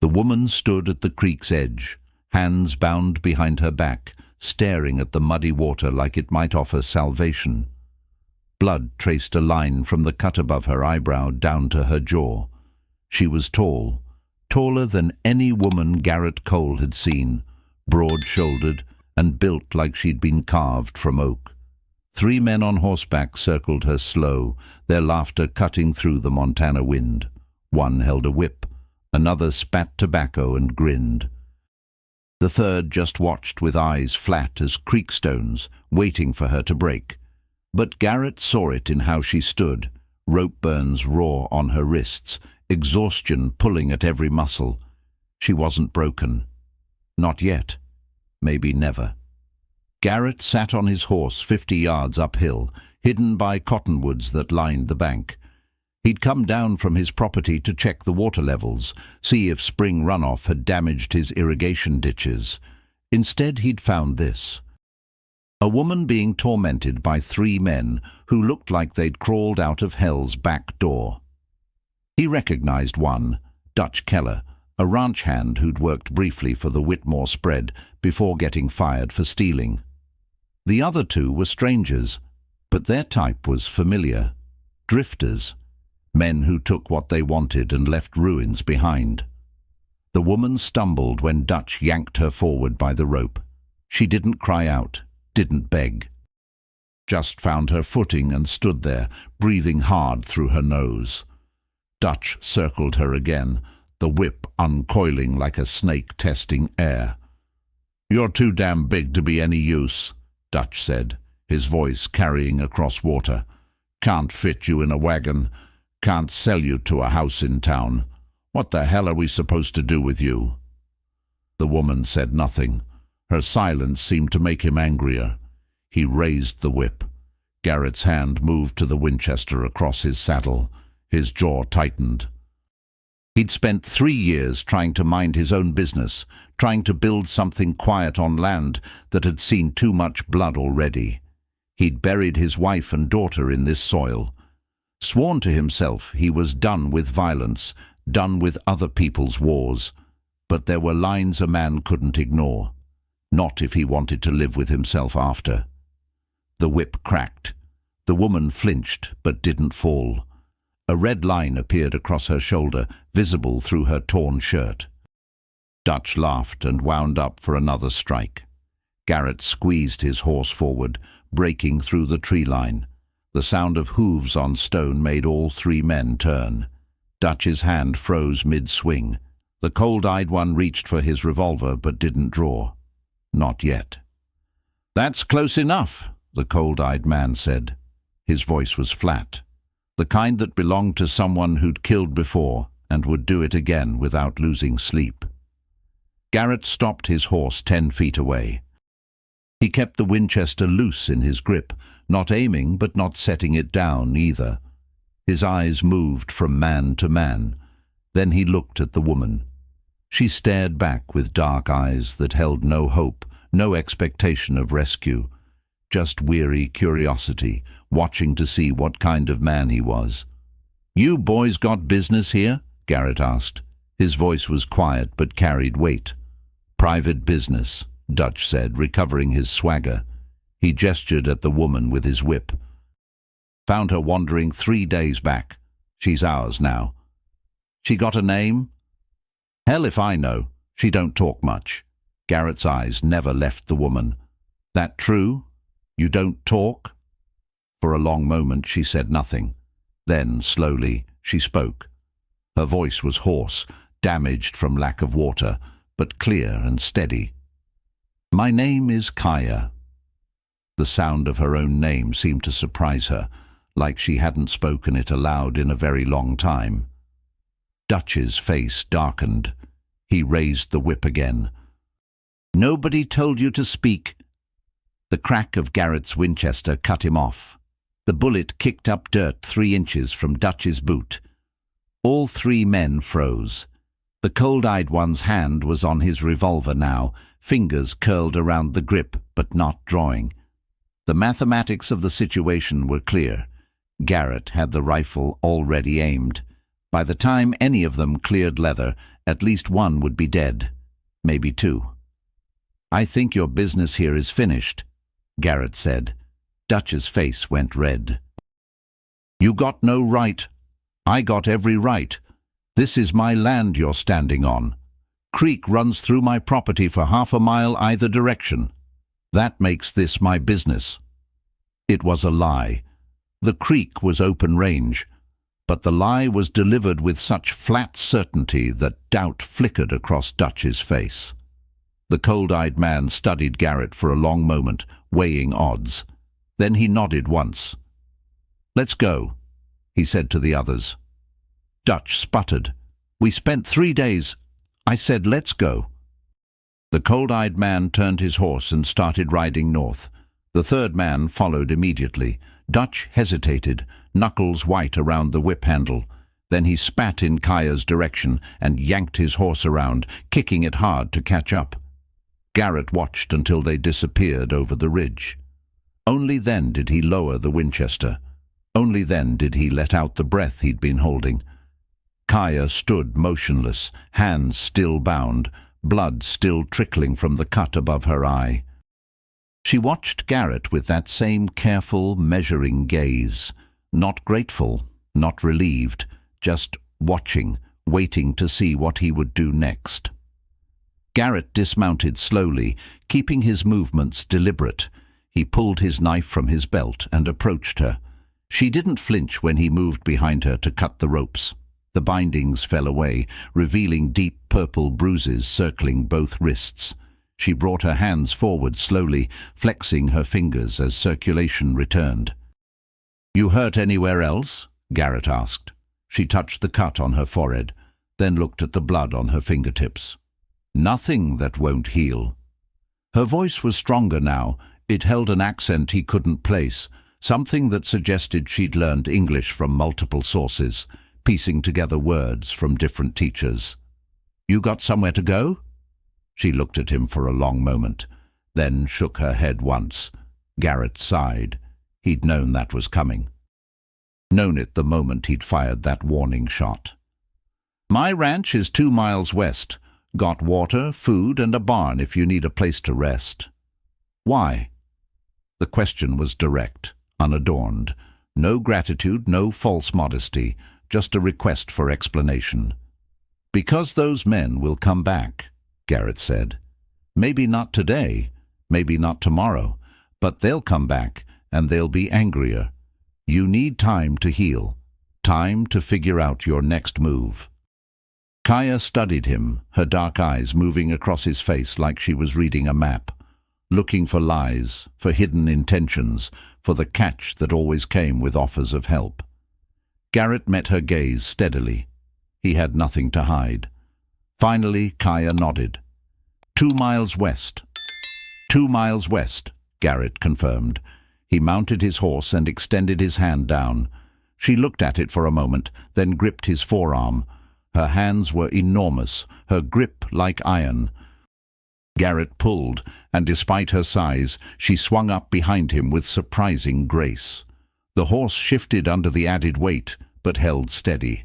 The woman stood at the creek's edge, hands bound behind her back, staring at the muddy water like it might offer salvation. Blood traced a line from the cut above her eyebrow down to her jaw. She was tall, taller than any woman Garrett Cole had seen, broad-shouldered and built like she'd been carved from oak. 3 men on horseback circled her slow, their laughter cutting through the Montana wind. One held a whip, another spat tobacco and grinned. The third just watched with eyes flat as creek stones, waiting for her to break. But Garrett saw it in how she stood, rope burns raw on her wrists, exhaustion pulling at every muscle. She wasn't broken. Not yet. Maybe never. Garrett sat on his horse 50 yards uphill, hidden by cottonwoods that lined the bank. He'd come down from his property to check the water levels, see if spring runoff had damaged his irrigation ditches. Instead, he'd found this. A woman being tormented by 3 men who looked like they'd crawled out of hell's back door. He recognized one, Dutch Keller, a ranch hand who'd worked briefly for the Whitmore spread before getting fired for stealing. The other 2 were strangers, but their type was familiar. Drifters. Men who took what they wanted and left ruins behind. The woman stumbled when Dutch yanked her forward by the rope. She didn't cry out, didn't beg. Just found her footing and stood there, breathing hard through her nose. Dutch circled her again, the whip uncoiling like a snake testing air. "You're too damn big to be any use," Dutch said, his voice carrying across water. "Can't fit you in a wagon. Can't sell you to a house in town. What the hell are we supposed to do with you?" The woman said nothing. Her silence seemed to make him angrier. He raised the whip. Garrett's hand moved to the Winchester across his saddle. His jaw tightened. He'd spent 3 years trying to mind his own business, trying to build something quiet on land that had seen too much blood already. He'd buried his wife and daughter in this soil. Sworn to himself he was done with violence, done with other people's wars. But there were lines a man couldn't ignore. Not if he wanted to live with himself after. The whip cracked. The woman flinched, but didn't fall. A red line appeared across her shoulder, visible through her torn shirt. Dutch laughed and wound up for another strike. Garrett squeezed his horse forward, breaking through the tree line. The sound of hooves on stone made all 3 men turn. Dutch's hand froze mid-swing. The cold-eyed one reached for his revolver but didn't draw. Not yet. "That's close enough," the cold-eyed man said. His voice was flat, the kind that belonged to someone who'd killed before and would do it again without losing sleep. Garrett stopped his horse 10 feet away. He kept the Winchester loose in his grip, not aiming but not setting it down either. His eyes moved from man to man. Then he looked at the woman. She stared back with dark eyes that held no hope, no expectation of rescue, just weary curiosity, watching to see what kind of man he was. "You boys got business here?" Garrett asked. His voice was quiet but carried weight. "Private business," Dutch said, recovering his swagger. He gestured at the woman with his whip. "Found her wandering 3 days back. She's ours now." "She got a name?" "Hell if I know. She don't talk much." Garrett's eyes never left the woman. "That true? You don't talk?" For a long moment she said nothing. Then, slowly, she spoke. Her voice was hoarse, damaged from lack of water, but clear and steady. "My name is Kaya." The sound of her own name seemed to surprise her, like she hadn't spoken it aloud in a very long time. Dutch's face darkened. He raised the whip again. "Nobody told you to speak." The crack of Garrett's Winchester cut him off. The bullet kicked up dirt 3 inches from Dutch's boot. All 3 men froze. The cold-eyed one's hand was on his revolver now, fingers curled around the grip, but not drawing. The mathematics of the situation were clear. Garrett had the rifle already aimed. By the time any of them cleared leather, at least one would be dead, maybe two. "I think your business here is finished," Garrett said. Dutch's face went red. "You got no right. I got every right. This is my land you're standing on. Creek runs through my property for half a mile either direction. That makes this my business." It was a lie. The creek was open range, but the lie was delivered with such flat certainty that doubt flickered across Dutch's face. The cold-eyed man studied Garrett for a long moment, weighing odds. Then he nodded once. "Let's go," he said to the others. Dutch sputtered. "We spent 3 days. I said let's go." The cold-eyed man turned his horse and started riding north. The third man followed immediately. Dutch hesitated, knuckles white around the whip handle. Then he spat in Kaya's direction and yanked his horse around, kicking it hard to catch up. Garrett watched until they disappeared over the ridge. Only then did he lower the Winchester. Only then did he let out the breath he'd been holding. Kaya stood motionless, hands still bound, blood still trickling from the cut above her eye. She watched Garrett with that same careful, measuring gaze, not grateful, not relieved, just watching, waiting to see what he would do next. Garrett dismounted slowly, keeping his movements deliberate. He pulled his knife from his belt and approached her. She didn't flinch when he moved behind her to cut the ropes. The bindings fell away, revealing deep purple bruises circling both wrists. She brought her hands forward slowly, flexing her fingers as circulation returned. "You hurt anywhere else?" Garrett asked. She touched the cut on her forehead, then looked at the blood on her fingertips. "Nothing that won't heal." Her voice was stronger now. It held an accent he couldn't place, something that suggested she'd learned English from multiple sources, piecing together words from different teachers. "You got somewhere to go?" She looked at him for a long moment, then shook her head once. Garrett sighed. He'd known that was coming. Known it the moment he'd fired that warning shot. "My ranch is 2 miles west. Got water, food, and a barn if you need a place to rest." "Why?" The question was direct, unadorned. No gratitude, no false modesty, just a request for explanation. "Because those men will come back," Garrett said. "Maybe not today, maybe not tomorrow, but they'll come back, and they'll be angrier. You need time to heal, time to figure out your next move." Kaya studied him, her dark eyes moving across his face like she was reading a map, looking for lies, for hidden intentions, for the catch that always came with offers of help. Garrett met her gaze steadily. He had nothing to hide. Finally, Kaya nodded. 2 miles west." 2 miles west, Garrett confirmed. He mounted his horse and extended his hand down. She looked at it for a moment, then gripped his forearm. Her hands were enormous, her grip like iron. Garrett pulled, and despite her size, she swung up behind him with surprising grace. The horse shifted under the added weight, but held steady.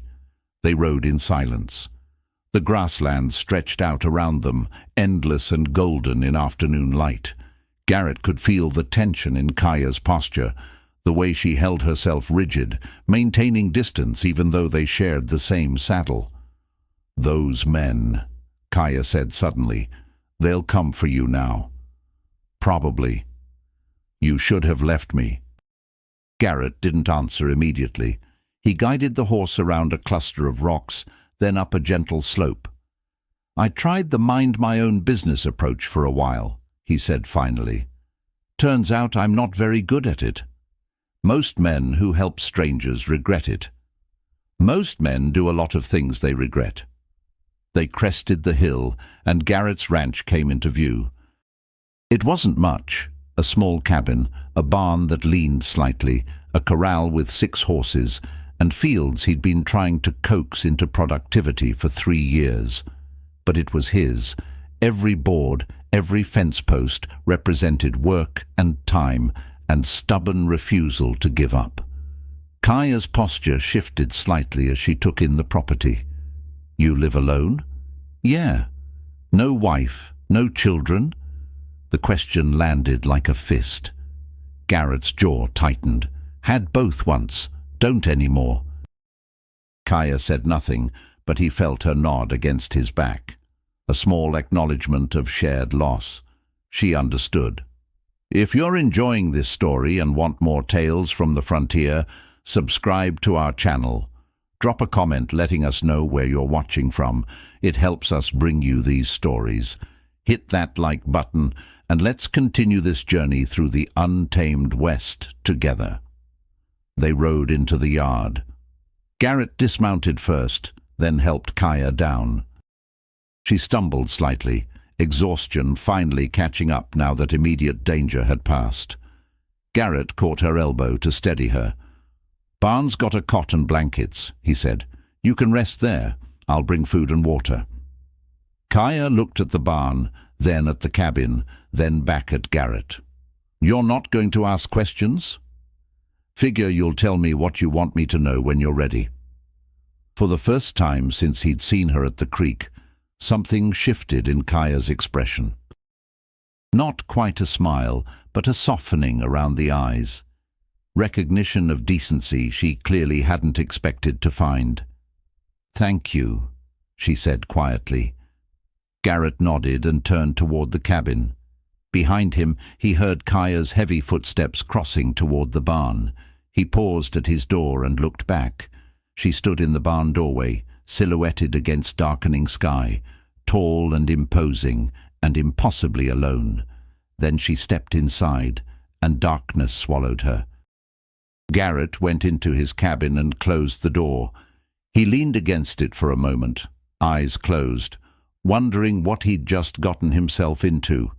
They rode in silence. The grasslands stretched out around them, endless and golden in afternoon light. Garrett could feel the tension in Kaya's posture, the way she held herself rigid, maintaining distance even though they shared the same saddle. "Those men," Kaya said suddenly, "they'll come for you now." "Probably. You should have left me." Garrett didn't answer immediately. He guided the horse around a cluster of rocks, then up a gentle slope. "I tried the mind-my-own-business approach for a while," he said finally. "Turns out I'm not very good at it. Most men who help strangers regret it. Most men do a lot of things they regret." They crested the hill, and Garrett's ranch came into view. It wasn't much. A small cabin, a barn that leaned slightly, a corral with 6 horses, and fields he'd been trying to coax into productivity for 3 years. But it was his. Every board, every fence post represented work and time and stubborn refusal to give up. Kaya's posture shifted slightly as she took in the property. "You live alone?" "Yeah." "No wife, no children?" The question landed like a fist. Garrett's jaw tightened. "Had both once, don't anymore." Kaya said nothing, but he felt her nod against his back. A small acknowledgement of shared loss. She understood. If you're enjoying this story and want more tales from the frontier, subscribe to our channel. Drop a comment letting us know where you're watching from. It helps us bring you these stories. Hit that like button and let's continue this journey through the untamed West together. They rode into the yard. Garrett dismounted first, then helped Kaya down. She stumbled slightly, exhaustion finally catching up now that immediate danger had passed. Garrett caught her elbow to steady her. "Barn's got a cot and blankets," he said. "You can rest there. I'll bring food and water." Kaya looked at the barn, then at the cabin, then back at Garrett. "You're not going to ask questions? Figure you'll tell me what you want me to know when you're ready." For the first time since he'd seen her at the creek, something shifted in Kaya's expression. Not quite a smile, but a softening around the eyes. Recognition of decency she clearly hadn't expected to find. "Thank you," she said quietly. Garrett nodded and turned toward the cabin. Behind him, he heard Kaya's heavy footsteps crossing toward the barn. He paused at his door and looked back. She stood in the barn doorway, silhouetted against darkening sky, tall and imposing, and impossibly alone. Then she stepped inside, and darkness swallowed her. Garrett went into his cabin and closed the door. He leaned against it for a moment, eyes closed, wondering what he'd just gotten himself into.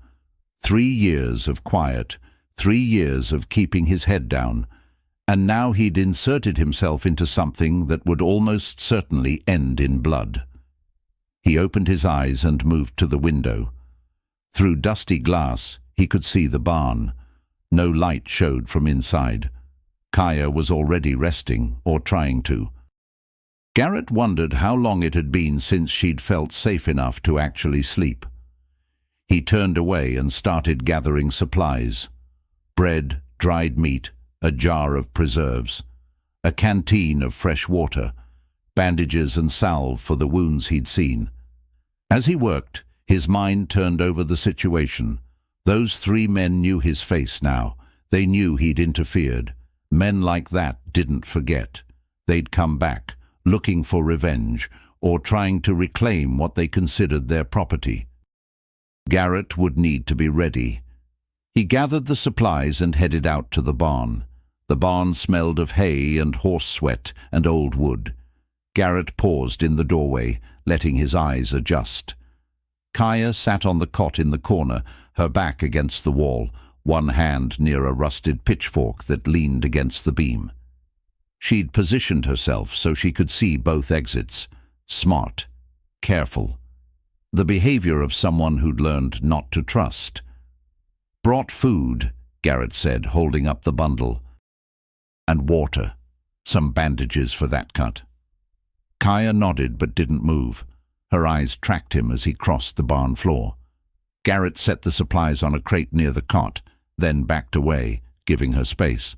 3 years of quiet, 3 years of keeping his head down, and now he'd inserted himself into something that would almost certainly end in blood. He opened his eyes and moved to the window. Through dusty glass, he could see the barn. No light showed from inside. Kaya was already resting, or trying to. Garrett wondered how long it had been since she'd felt safe enough to actually sleep. He turned away and started gathering supplies. Bread, dried meat, a jar of preserves, a canteen of fresh water, bandages and salve for the wounds he'd seen. As he worked, his mind turned over the situation. Those 3 men knew his face now. They knew he'd interfered. Men like that didn't forget. They'd come back, looking for revenge, or trying to reclaim what they considered their property. Garrett would need to be ready. He gathered the supplies and headed out to the barn. The barn smelled of hay and horse sweat and old wood. Garrett paused in the doorway, letting his eyes adjust. Kaya sat on the cot in the corner, her back against the wall, one hand near a rusted pitchfork that leaned against the beam. She'd positioned herself so she could see both exits. Smart, careful. The behavior of someone who'd learned not to trust. "Brought food," Garrett said, holding up the bundle. "And water. Some bandages for that cut." Kaya nodded but didn't move. Her eyes tracked him as he crossed the barn floor. Garrett set the supplies on a crate near the cot, then backed away, giving her space.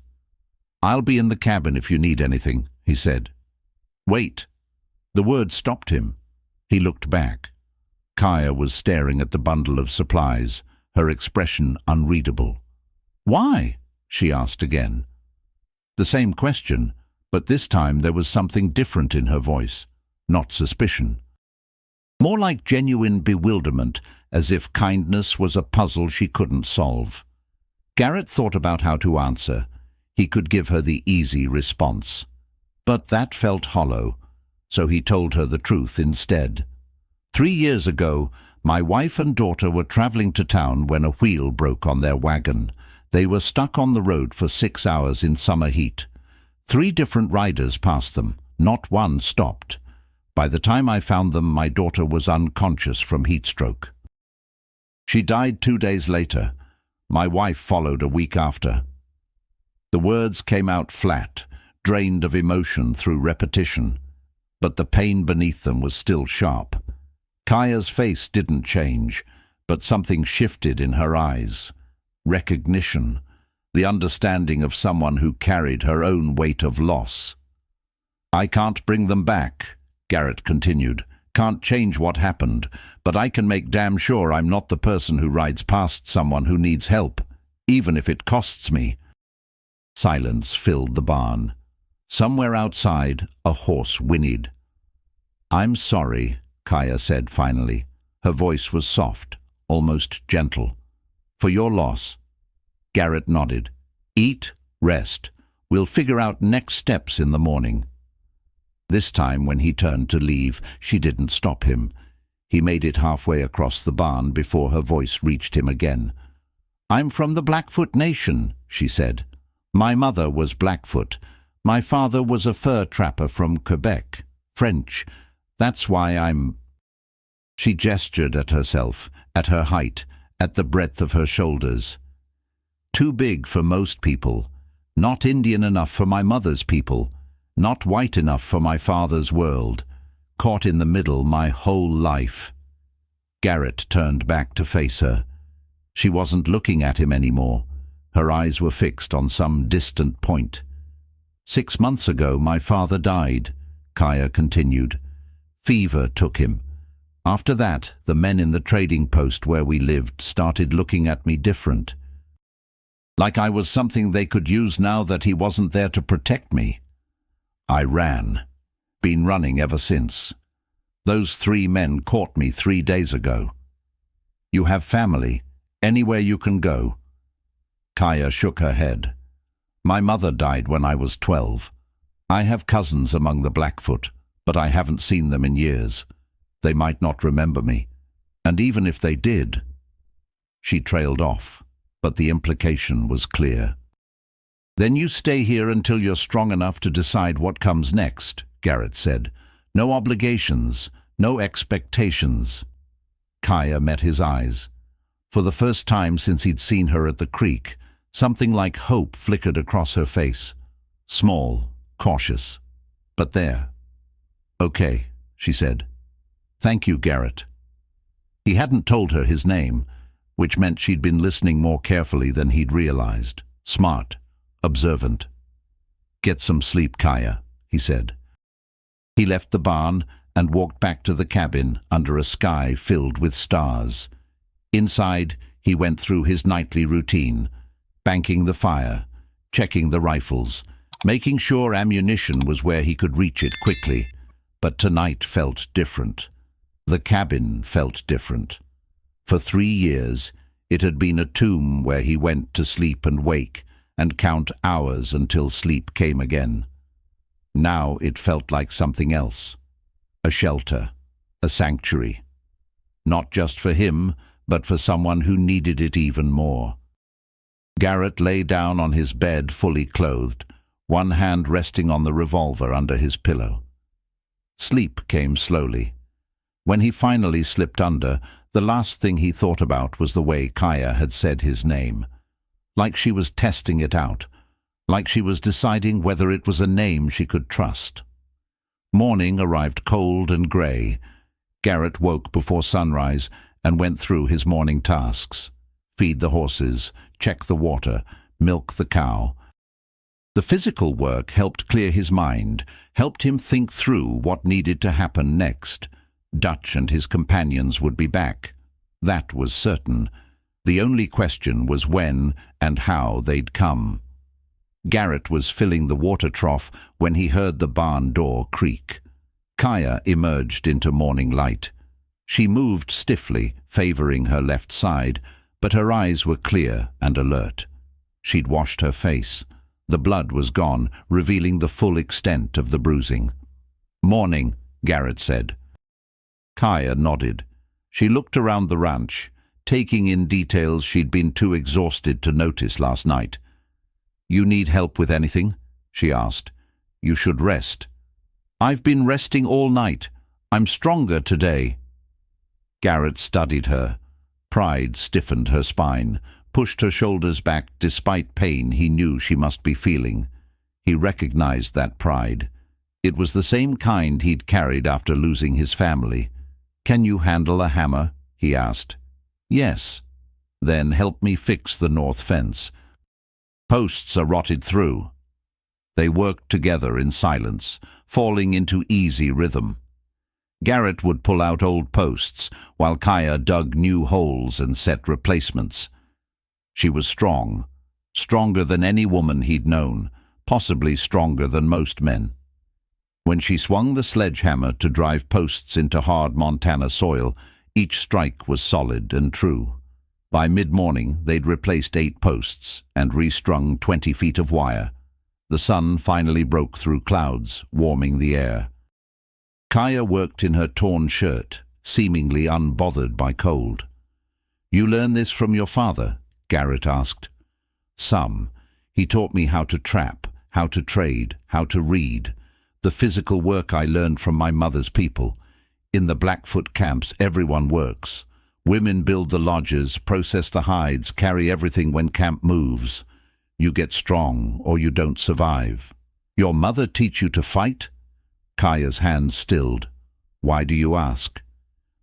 "I'll be in the cabin if you need anything," he said. "Wait." The word stopped him. He looked back. Kaya was staring at the bundle of supplies, her expression unreadable. "Why?" she asked again. The same question, but this time there was something different in her voice, not suspicion. More like genuine bewilderment, as if kindness was a puzzle she couldn't solve. Garrett thought about how to answer. He could give her the easy response. But that felt hollow, so he told her the truth instead. 3 years ago, my wife and daughter were traveling to town when a wheel broke on their wagon. They were stuck on the road for 6 hours in summer heat. 3 different riders passed them. Not one stopped. By the time I found them, my daughter was unconscious from heat stroke. She died 2 days later. My wife followed a week after. The words came out flat, drained of emotion through repetition. But the pain beneath them was still sharp. Kaya's face didn't change, but something shifted in her eyes. Recognition, the understanding of someone who carried her own weight of loss. "I can't bring them back," Garrett continued. "Can't change what happened, but I can make damn sure I'm not the person who rides past someone who needs help, even if it costs me." Silence filled the barn. Somewhere outside, a horse whinnied. "I'm sorry," Kaya said finally. Her voice was soft, almost gentle. "For your loss." Garrett nodded. "Eat, rest. We'll figure out next steps in the morning." This time, when he turned to leave, she didn't stop him. He made it halfway across the barn before her voice reached him again. "I'm from the Blackfoot Nation," she said. "My mother was Blackfoot. My father was a fur trapper from Quebec, French. That's why I'm—" She gestured at herself, at her height, at the breadth of her shoulders. "Too big for most people. Not Indian enough for my mother's people. Not white enough for my father's world. Caught in the middle my whole life." Garrett turned back to face her. She wasn't looking at him anymore. Her eyes were fixed on some distant point. "6 months ago my father died," Kaya continued. "Fever took him. After that, the men in the trading post where we lived started looking at me different. Like I was something they could use now that he wasn't there to protect me. I ran. Been running ever since. Those 3 men caught me 3 days ago." "You have family? Anywhere you can go?" Kaya shook her head. "My mother died when I was 12. I have cousins among the Blackfoot, but I haven't seen them in years. They might not remember me. And even if they did—" She trailed off, but the implication was clear. "Then you stay here until you're strong enough to decide what comes next," Garrett said. "No obligations, no expectations." Kaya met his eyes. For the first time since he'd seen her at the creek, something like hope flickered across her face. Small, cautious, but there. "Okay," she said. "Thank you, Garrett." He hadn't told her his name, which meant she'd been listening more carefully than he'd realized. Smart. Observant. "Get some sleep, Kaya," he said. He left the barn and walked back to the cabin under a sky filled with stars. Inside, he went through his nightly routine, banking the fire, checking the rifles, making sure ammunition was where he could reach it quickly. But tonight felt different. The cabin felt different. For 3 years, it had been a tomb where he went to sleep and wake, and count hours until sleep came again. Now it felt like something else. A shelter, a sanctuary. Not just for him, but for someone who needed it even more. Garrett lay down on his bed fully clothed, one hand resting on the revolver under his pillow. Sleep came slowly. When he finally slipped under, the last thing he thought about was the way Kaya had said his name. Like she was testing it out, like she was deciding whether it was a name she could trust. Morning arrived cold and grey. Garrett woke before sunrise and went through his morning tasks. Feed the horses, check the water, milk the cow. The physical work helped clear his mind, helped him think through what needed to happen next. Dutch and his companions would be back. That was certain. The only question was when and how they'd come. Garrett was filling the water trough when he heard the barn door creak. Kaya emerged into morning light. She moved stiffly, favoring her left side, but her eyes were clear and alert. She'd washed her face. The blood was gone, revealing the full extent of the bruising. "Morning," Garrett said. Kaya nodded. She looked around the ranch, taking in details she'd been too exhausted to notice last night. "You need help with anything?" she asked. "You should rest." "I've been resting all night. I'm stronger today." Garrett studied her. Pride stiffened her spine, pushed her shoulders back despite pain he knew she must be feeling. He recognized that pride. It was the same kind he'd carried after losing his family. "Can you handle a hammer?" he asked. "Yes." "Then help me fix the north fence. Posts are rotted through." They worked together in silence, falling into easy rhythm. Garrett would pull out old posts, while Kaya dug new holes and set replacements. She was strong, stronger than any woman he'd known, possibly stronger than most men. When she swung the sledgehammer to drive posts into hard Montana soil, each strike was solid and true. By mid-morning, they'd replaced 8 posts and restrung 20 feet of wire. The sun finally broke through clouds, warming the air. Kaya worked in her torn shirt, seemingly unbothered by cold. "You learn this from your father?" Garrett asked. "Some. He taught me how to trap, how to trade, how to read. The physical work I learned from my mother's people. In the Blackfoot camps, everyone works. Women build the lodges, process the hides, carry everything when camp moves. You get strong, or you don't survive." "Your mother teach you to fight?" Kaya's hands stilled. "Why do you ask?"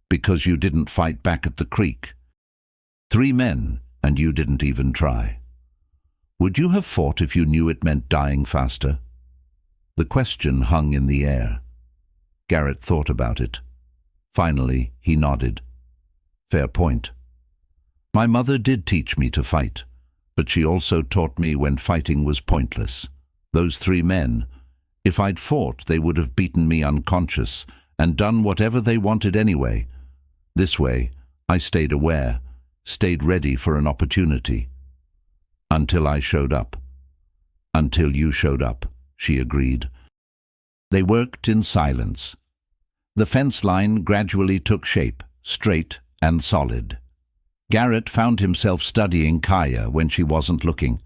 "Because you didn't fight back at the creek. 3 men, and you didn't even try. Would you have fought if you knew it meant dying faster?" The question hung in the air. Garrett thought about it. Finally, he nodded. "Fair point. My mother did teach me to fight, but she also taught me when fighting was pointless. Those 3 men, if I'd fought, they would have beaten me unconscious and done whatever they wanted anyway. This way, I stayed aware, stayed ready for an opportunity. Until I showed up." "Until you showed up," she agreed. They worked in silence. The fence line gradually took shape, straight and solid. Garrett found himself studying Kaya when she wasn't looking.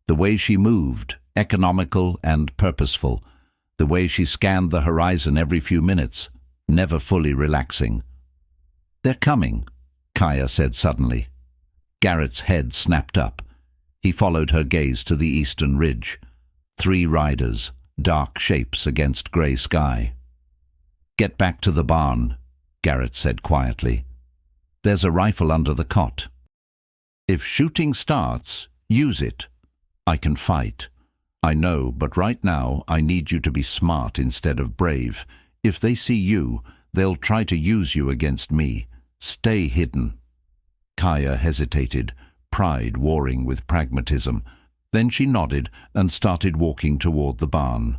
The way she moved, economical and purposeful. The way she scanned the horizon every few minutes, never fully relaxing. "They're coming," Kaya said suddenly. Garrett's head snapped up. He followed her gaze to the eastern ridge. 3 riders, dark shapes against grey sky. "Get back to the barn," Garrett said quietly. "There's a rifle under the cot. If shooting starts, use it. I can fight. I know, but right now I need you to be smart instead of brave. If they see you, they'll try to use you against me. Stay hidden." Kaya hesitated, pride warring with pragmatism. Then she nodded and started walking toward the barn.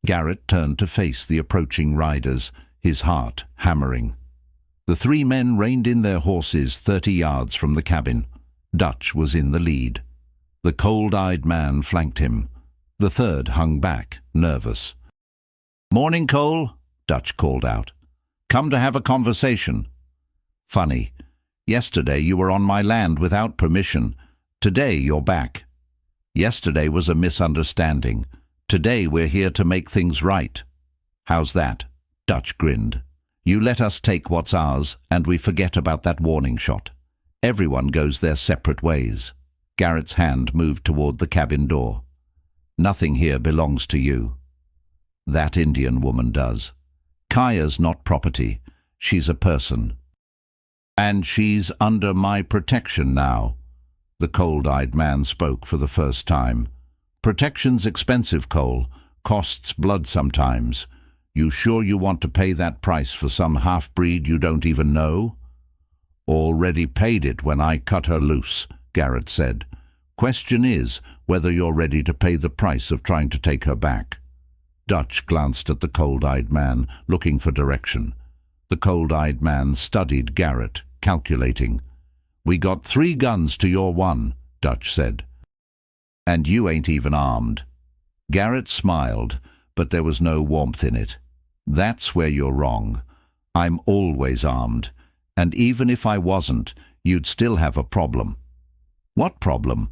Garrett turned to face the approaching riders, his heart hammering. The 3 men reined in their horses 30 yards from the cabin. Dutch was in the lead. The cold-eyed man flanked him. The third hung back, nervous. "Morning, Cole," Dutch called out. "Come to have a conversation." "Funny. Yesterday you were on my land without permission. Today you're back. Yesterday was a misunderstanding. Today we're here to make things right." "How's that?" Dutch grinned. "You let us take what's ours, and we forget about that warning shot. Everyone goes their separate ways." Garrett's hand moved toward the cabin door. "Nothing here belongs to you. That Indian woman does. Kaya's not property. She's a person. And she's under my protection now." The cold-eyed man spoke for the first time. "Protection's expensive, Cole. Costs blood sometimes. You sure you want to pay that price for some half-breed you don't even know?" "Already paid it when I cut her loose," Garrett said. "Question is whether you're ready to pay the price of trying to take her back." Dutch glanced at the cold-eyed man, looking for direction. The cold-eyed man studied Garrett, calculating. "We got 3 guns to your 1, Dutch said. "And you ain't even armed." Garrett smiled, but there was no warmth in it. "That's where you're wrong. I'm always armed, and even if I wasn't, you'd still have a problem." "What problem?"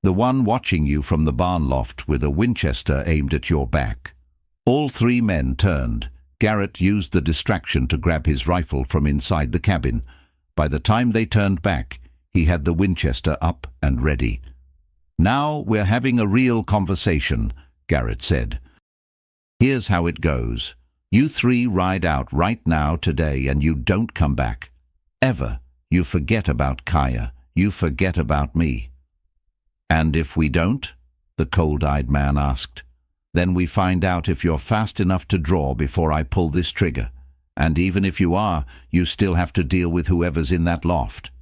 "The one watching you from the barn loft with a Winchester aimed at your back." All 3 men turned. Garrett used the distraction to grab his rifle from inside the cabin. By the time they turned back, he had the Winchester up and ready. "Now we're having a real conversation," Garrett said. Here's how it goes. You three ride out right now today and you don't come back. Ever. You forget about Kaya. You forget about me. And if we don't? The cold-eyed man asked. Then we find out if you're fast enough to draw before I pull this trigger. And even if you are, you still have to deal with whoever's in that loft.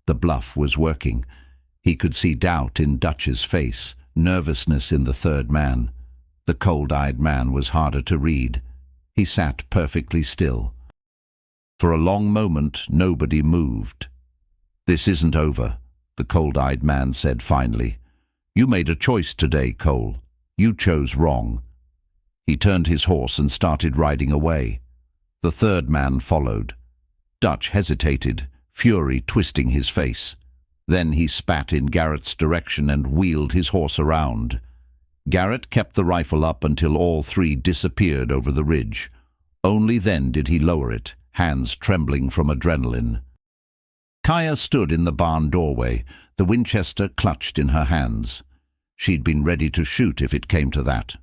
The bluff was working. He could see doubt in Dutch's face, nervousness in the third man. The cold-eyed man was harder to read. He sat perfectly still. For a long moment, nobody moved. This isn't over, the cold-eyed man said finally. You made a choice today, Cole. You chose wrong. He turned his horse and started riding away. The third man followed. Dutch hesitated, fury twisting his face. Then he spat in Garrett's direction and wheeled his horse around. Garrett kept the rifle up until all three disappeared over the ridge. Only then did he lower it, hands trembling from adrenaline. Kaya stood in the barn doorway, the Winchester clutched in her hands. She'd been ready to shoot if it came to that.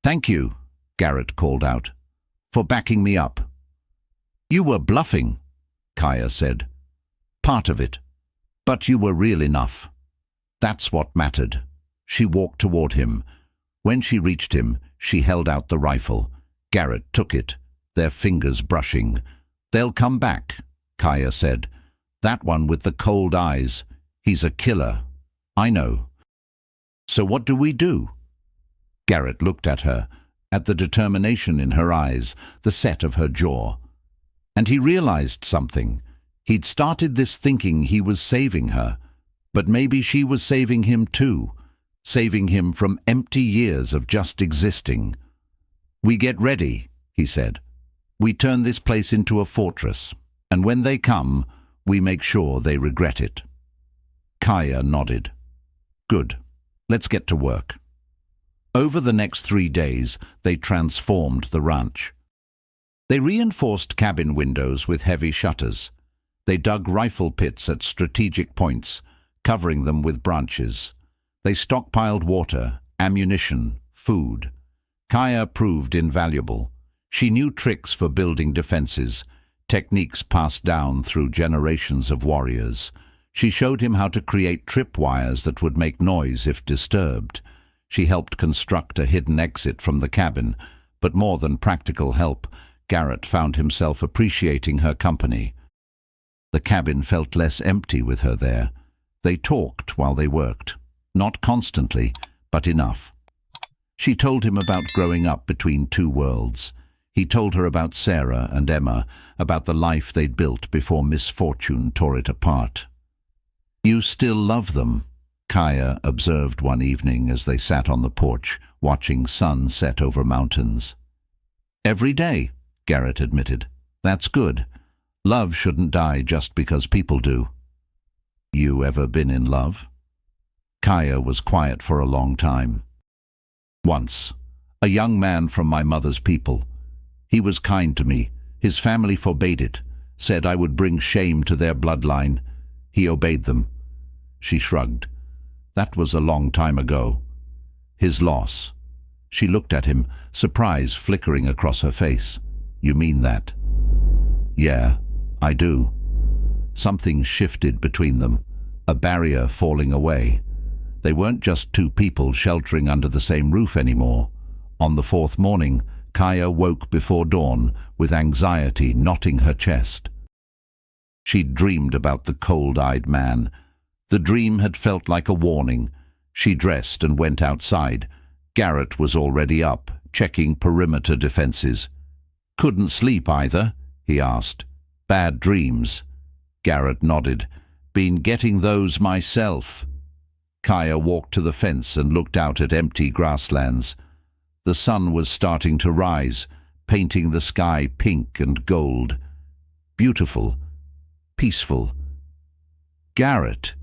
"Thank you," Garrett called out, "for backing me up." "You were bluffing," Kaya said. "Part of it. But you were real enough. That's what mattered." She walked toward him. When she reached him, she held out the rifle. Garrett took it, their fingers brushing. "They'll come back," Kaya said. "That one with the cold eyes. He's a killer. I know." "So what do we do?" Garrett looked at her, at the determination in her eyes, the set of her jaw. And he realized something. He'd started this thinking he was saving her, but maybe she was saving him too, saving him from empty years of just existing. "We get ready," he said. "We turn this place into a fortress, and when they come, we make sure they regret it." Kaya nodded. "Good. Let's get to work." Over the next 3 days, they transformed the ranch. They reinforced cabin windows with heavy shutters. They dug rifle pits at strategic points, covering them with branches. They stockpiled water, ammunition, food. Kaya proved invaluable. She knew tricks for building defenses, techniques passed down through generations of warriors. She showed him how to create tripwires that would make noise if disturbed. She helped construct a hidden exit from the cabin, but more than practical help, Garrett found himself appreciating her company. The cabin felt less empty with her there. They talked while they worked. Not constantly, but enough. She told him about growing up between two worlds. He told her about Sarah and Emma, about the life they'd built before misfortune tore it apart. "You still love them," Kaya observed one evening as they sat on the porch, watching sun set over mountains. "Every day," Garrett admitted. "That's good. Love shouldn't die just because people do." "You ever been in love?" Kaya was quiet for a long time. "Once. A young man from my mother's people. He was kind to me. His family forbade it, said I would bring shame to their bloodline. He obeyed them." She shrugged. "That was a long time ago." "His loss." She looked at him, surprise flickering across her face. "You mean that?" "Yeah, I do." Something shifted between them, a barrier falling away. They weren't just two people sheltering under the same roof anymore. On the fourth morning, Kaya woke before dawn with anxiety knotting her chest. She'd dreamed about the cold-eyed man. The dream had felt like a warning. She dressed and went outside. Garrett was already up, checking perimeter defenses. "Couldn't sleep either?" he asked. "Bad dreams?" Garrett nodded. "Been getting those myself." Kaya walked to the fence and looked out at empty grasslands. The sun was starting to rise, painting the sky pink and gold. Beautiful. Peaceful. "Garrett,"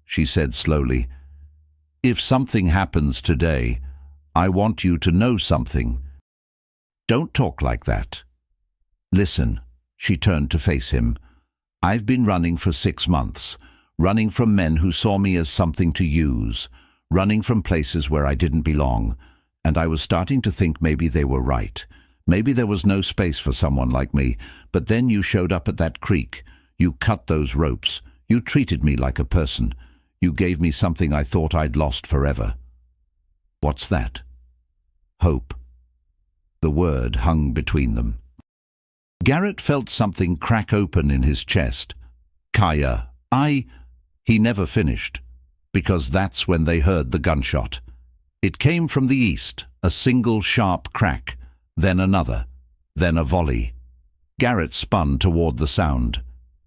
she said slowly, "if something happens today, I want you to know something. Don't talk like that. Listen." She turned to face him. "I've been running for 6 months, running from men who saw me as something to use, running from places where I didn't belong, and I was starting to think maybe they were right. Maybe there was no space for someone like me, but then you showed up at that creek. You cut those ropes. You treated me like a person. You gave me something I thought I'd lost forever. What's that? Hope. The word hung between them. Garrett felt something crack open in his chest. Kaya, He never finished, because that's when they heard the gunshot. It came from the east, a single sharp crack, then another, then a volley. Garrett spun toward the sound.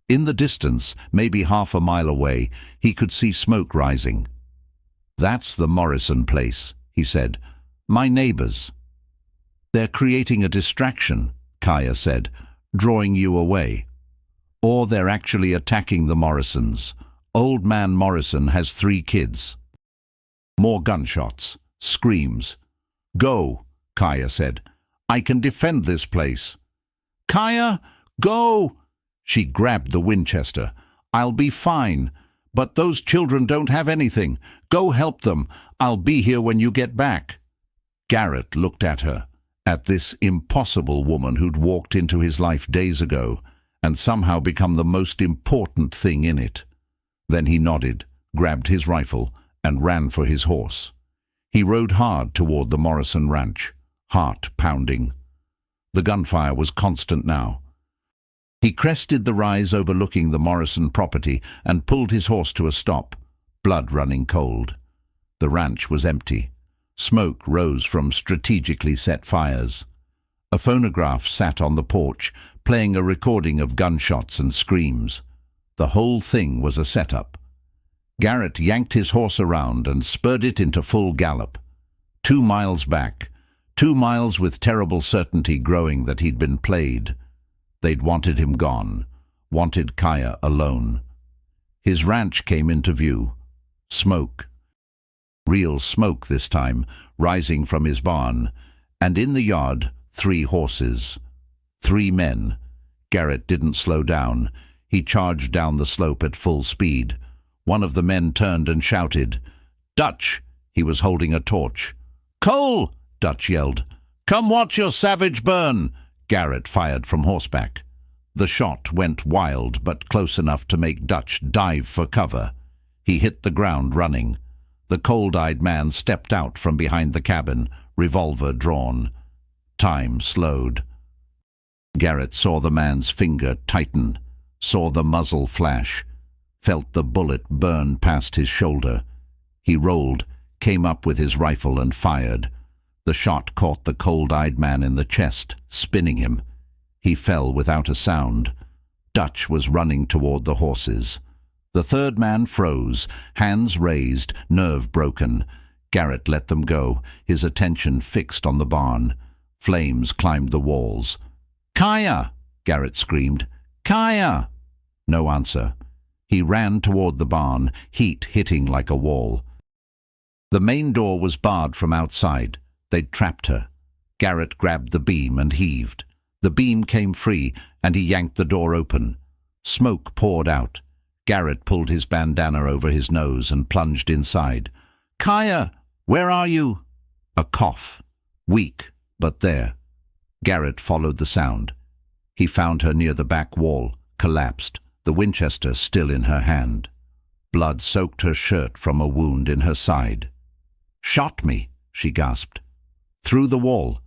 In the distance, maybe half a mile away, he could see smoke rising. "That's the Morrison place," he said. "My neighbors." "They're creating a distraction," Kaya said, "drawing you away. Or they're actually attacking the Morrisons. Old man Morrison has 3 kids." More gunshots, screams. "Go," Kaya said. "I can defend this place." "Kaya, go!" She grabbed the Winchester. "I'll be fine. But those children don't have anything. Go help them. I'll be here when you get back." Garrett looked at her, at this impossible woman who'd walked into his life days ago and somehow become the most important thing in it. Then he nodded, grabbed his rifle, and ran for his horse. He rode hard toward the Morrison ranch, heart pounding. The gunfire was constant now. He crested the rise overlooking the Morrison property and pulled his horse to a stop, blood running cold. The ranch was empty. Smoke rose from strategically set fires. A phonograph sat on the porch, playing a recording of gunshots and screams. The whole thing was a setup. Garrett yanked his horse around and spurred it into full gallop. 2 miles back, 2 miles with terrible certainty growing that he'd been played. They'd wanted him gone, wanted Kaya alone. His ranch came into view. Smoke. Real smoke this time, rising from his barn. And in the yard, 3 horses. 3 men. Garrett didn't slow down. He charged down the slope at full speed. One of the men turned and shouted. "Dutch!" He was holding a torch. "Cole!" Dutch yelled. "Come watch your savage burn!" Garrett fired from horseback. The shot went wild, but close enough to make Dutch dive for cover. He hit the ground running. The cold-eyed man stepped out from behind the cabin, revolver drawn. Time slowed. Garrett saw the man's finger tighten, saw the muzzle flash, felt the bullet burn past his shoulder. He rolled, came up with his rifle and fired. The shot caught the cold-eyed man in the chest, spinning him. He fell without a sound. Dutch was running toward the horses. The third man froze, hands raised, nerve broken. Garrett let them go, his attention fixed on the barn. Flames climbed the walls. "Kaya!" Garrett screamed. "Kaya!" No answer. He ran toward the barn, heat hitting like a wall. The main door was barred from outside. They'd trapped her. Garrett grabbed the beam and heaved. The beam came free, and he yanked the door open. Smoke poured out. Garrett pulled his bandana over his nose and plunged inside. "Kaya, where are you?" A cough. Weak, but there. Garrett followed the sound. He found her near the back wall, collapsed, the Winchester still in her hand. Blood soaked her shirt from a wound in her side. "Shot me," she gasped. "Through the wall."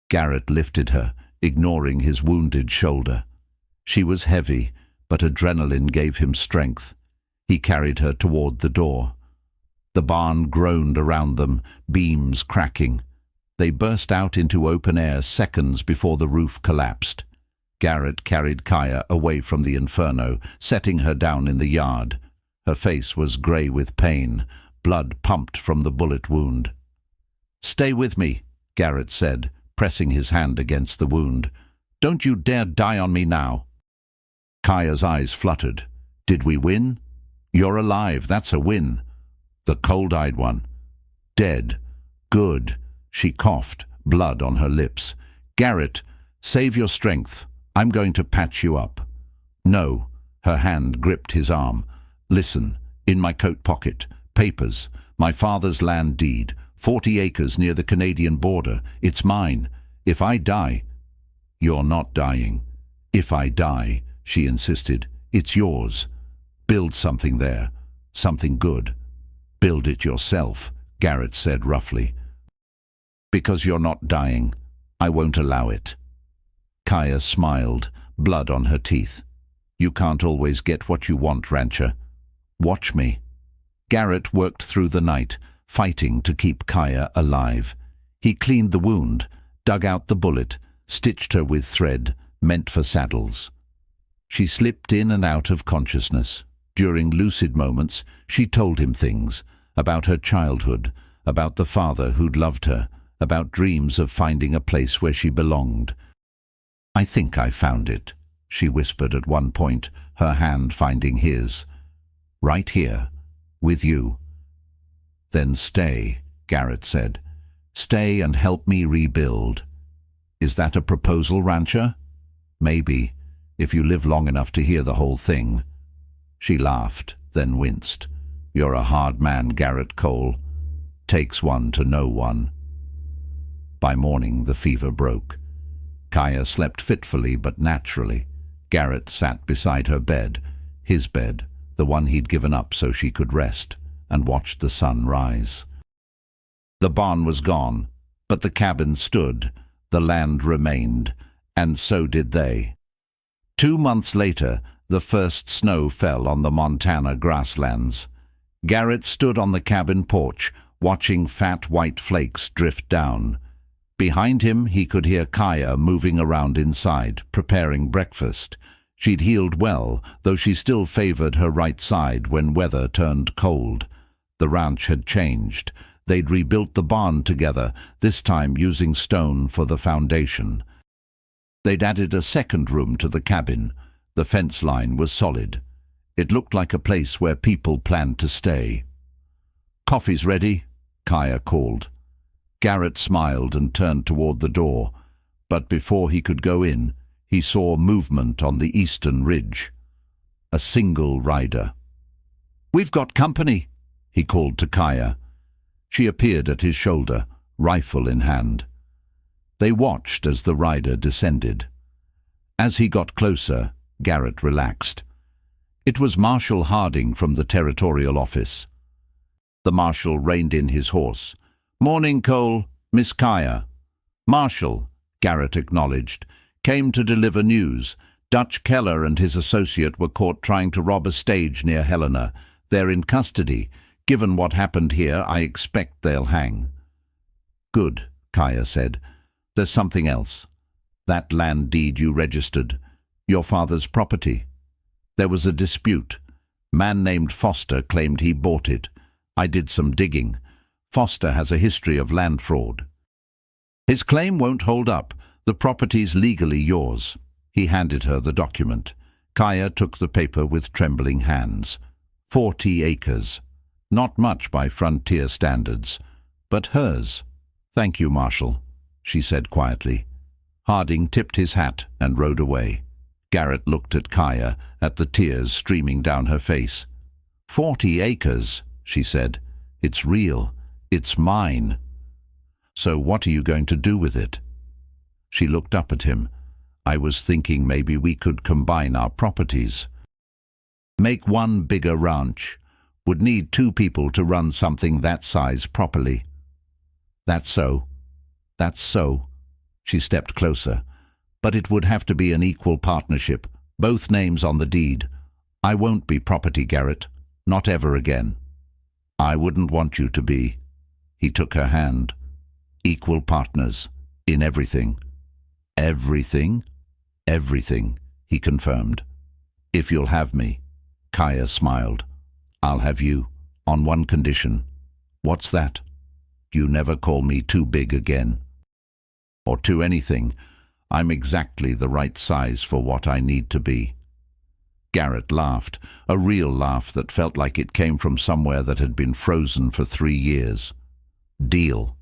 Garrett lifted her, ignoring his wounded shoulder. She was heavy, but adrenaline gave him strength. He carried her toward the door. The barn groaned around them, beams cracking. They burst out into open air seconds before the roof collapsed. Garrett carried Kaya away from the inferno, setting her down in the yard. Her face was grey with pain. Blood pumped from the bullet wound. "Stay with me," Garrett said, pressing his hand against the wound. "Don't you dare die on me now." Kaya's eyes fluttered. "Did we win?" "You're alive, that's a win." The cold-eyed one. "Dead. Good." She coughed, blood on her lips. "Garrett, save your strength. I'm going to patch you up." "No." Her hand gripped his arm. "Listen, in my coat pocket. Papers. My father's land deed. 40 acres near the Canadian border. It's mine. If I die—" "You're not dying." "If I die," she insisted, "it's yours. Build something there. Something good." "Build it yourself," Garrett said roughly. "Because you're not dying. I won't allow it." Kaya smiled, blood on her teeth. "You can't always get what you want, rancher. Watch me." Garrett worked through the night, fighting to keep Kaya alive. He cleaned the wound, dug out the bullet, stitched her with thread meant for saddles. She slipped in and out of consciousness. During lucid moments, she told him things about her childhood, about the father who'd loved her, about dreams of finding a place where she belonged. "I think I found it," she whispered at one point, her hand finding his. "Right here, with you." "Then stay," Garrett said. "Stay and help me rebuild." "Is that a proposal, rancher?" "Maybe, if you live long enough to hear the whole thing." She laughed, then winced. "You're a hard man, Garrett Cole. Takes one to know one." By morning, the fever broke. Kaya slept fitfully but naturally. Garrett sat beside her bed, his bed, the one he'd given up so she could rest, and watched the sun rise. The barn was gone, but the cabin stood, the land remained, and so did they. 2 months later, the first snow fell on the Montana grasslands. Garrett stood on the cabin porch, watching fat white flakes drift down. Behind him, he could hear Kaya moving around inside, preparing breakfast. She'd healed well, though she still favored her right side when weather turned cold. The ranch had changed. They'd rebuilt the barn together, this time using stone for the foundation. They'd added a second room to the cabin. The fence line was solid. It looked like a place where people planned to stay. "Coffee's ready," Kaya called. Garrett smiled and turned toward the door, but before he could go in, he saw movement on the eastern ridge. A single rider. "We've got company," he called to Kaya. She appeared at his shoulder, rifle in hand. They watched as the rider descended. As he got closer, Garrett relaxed. It was Marshal Harding from the territorial office. The marshal reined in his horse. "Morning, Cole. Miss Kaya." "Marshal," Garrett acknowledged, "came to deliver news. Dutch Keller and his associate were caught trying to rob a stage near Helena. They're in custody. Given what happened here, I expect they'll hang." "Good," Kaya said. "There's something else. That land deed you registered. Your father's property. There was a dispute. Man named Foster claimed he bought it. I did some digging. Foster has a history of land fraud. His claim won't hold up. The property's legally yours." He handed her the document. Kaya took the paper with trembling hands. 40 acres. Not much by frontier standards, but hers. "Thank you, Marshal," she said quietly. Harding tipped his hat and rode away. Garrett looked at Kaya, at the tears streaming down her face. 40 acres, she said. "It's real. It's mine." "So what are you going to do with it?" She looked up at him. "I was thinking maybe we could combine our properties. Make one bigger ranch. Would need 2 people to run something that size properly." "That's so. That's so." She stepped closer. "But it would have to be an equal partnership, both names on the deed. I won't be property, Garrett. Not ever again." "I wouldn't want you to be." He took her hand. "Equal partners. In everything." "Everything?" "Everything," he confirmed. "If you'll have me." Kaya smiled. "I'll have you, on one condition." "What's that?" "You never call me too big again. Or too anything. I'm exactly the right size for what I need to be." Garrett laughed, a real laugh that felt like it came from somewhere that had been frozen for 3 years. "Deal."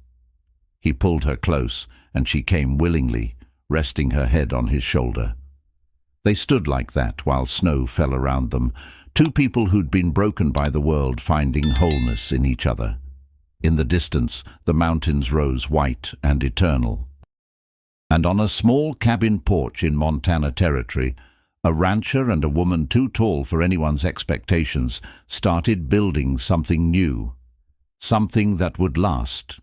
He pulled her close, and she came willingly, resting her head on his shoulder. They stood like that while snow fell around them, Two people who'd been broken by the world finding wholeness in each other. In the distance, the mountains rose white and eternal. And on a small cabin porch in Montana Territory, a rancher and a woman too tall for anyone's expectations started building something new, something that would last.